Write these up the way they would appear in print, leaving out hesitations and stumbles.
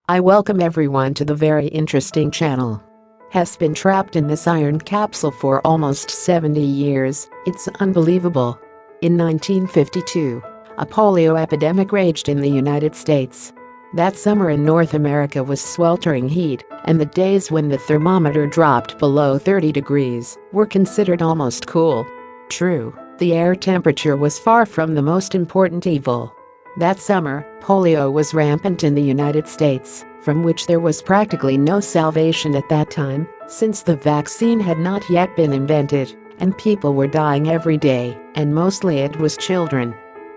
I welcome everyone to the very interesting channel. Has been trapped in this iron capsule for almost 70 years, it's unbelievable. In 1952, a polio epidemic raged in the United States. That summer in North America was sweltering heat, and the days when the thermometer dropped below 30 degrees were considered almost cool. True, the air temperature was far from the most important evil. That summer, polio was rampant in the United States, from which there was practically no salvation at that time, since the vaccine had not yet been invented, and people were dying every day, and mostly it was children.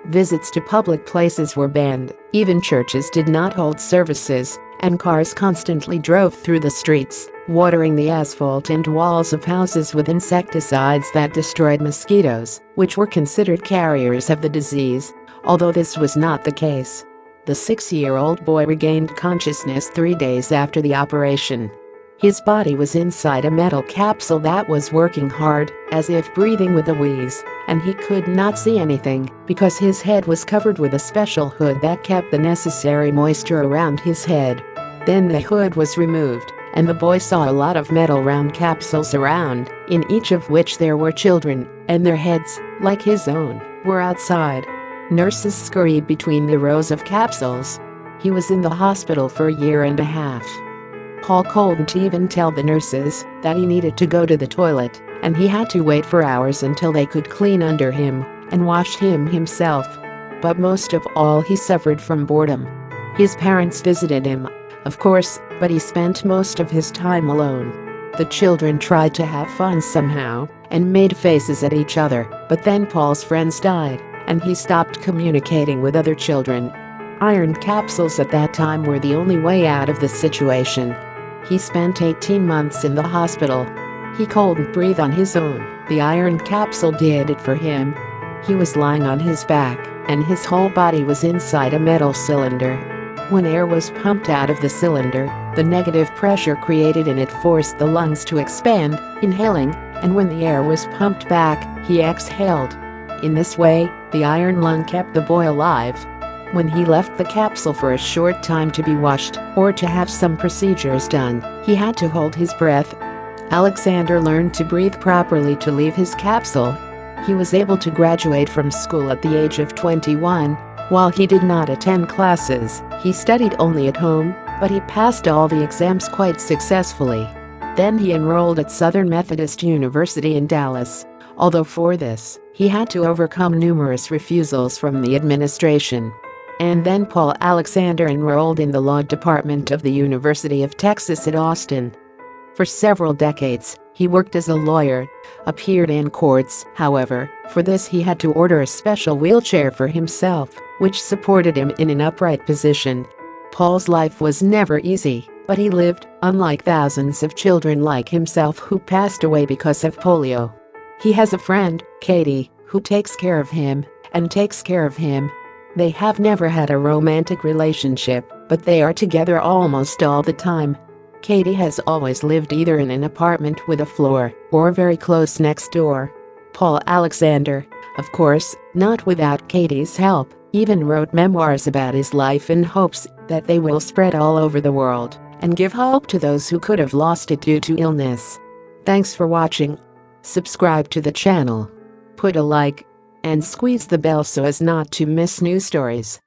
Visits to public places were banned, even churches did not hold services, and cars constantly drove through the streets, watering the asphalt and walls of houses with insecticides that destroyed mosquitoes, which were considered carriers of the disease. Although this was not the case. The 6-year-old boy regained consciousness 3 days after the operation. His body was inside a metal capsule that was working hard, as if breathing with a wheeze, and he could not see anything because his head was covered with a special hood that kept the necessary moisture around his head. Then the hood was removed, and the boy saw a lot of metal round capsules around, in each of which there were children, and their heads, like his own, were outside. Nurses scurried between the rows of capsules. He was in the hospital for a year and a half. Paul couldn't even tell the nurses that he needed to go to the toilet, and he had to wait for hours until they could clean under him and wash him himself. But most of all, he suffered from boredom. His parents visited him, of course, but he spent most of his time alone. The children tried to have fun somehow and made faces at each other, but then Paul's friends died, and he stopped communicating with other children. Iron capsules at that time were the only way out of the situation. He spent 18 months in the hospital. He couldn't breathe on his own, the iron capsule did it for him. He was lying on his back, and his whole body was inside a metal cylinder. When air was pumped out of the cylinder, the negative pressure created in it forced the lungs to expand, inhaling, and when the air was pumped back, he exhaled. In this way, the iron lung kept the boy alive. When he left the capsule for a short time to be washed or to have some procedures done, he had to hold his breath. Alexander learned to breathe properly to leave his capsule. He was able to graduate from school at the age of 21. While he did not attend classes, he studied only at home, but he passed all the exams quite successfully. Then he enrolled at Southern Methodist University in Dallas. Although for this, he had to overcome numerous refusals from the administration. And then Paul Alexander enrolled in the law department of the University of Texas at Austin. For several decades, he worked as a lawyer, appeared in courts. However, for this he had to order a special wheelchair for himself, which supported him in an upright position. Paul's life was never easy, but he lived, unlike thousands of children like himself who passed away because of polio. He has a friend, Katie, who takes care of him and takes care of him. They have never had a romantic relationship, but they are together almost all the time. Katie has always lived either in an apartment with a floor or very close next door. Paul Alexander, of course, not without Katie's help, even wrote memoirs about his life in hopes that they will spread all over the world and give hope to those who could have lost it due to illness. Thanks for watching. Subscribe to the channel, put a like, and squeeze the bell so as not to miss new stories.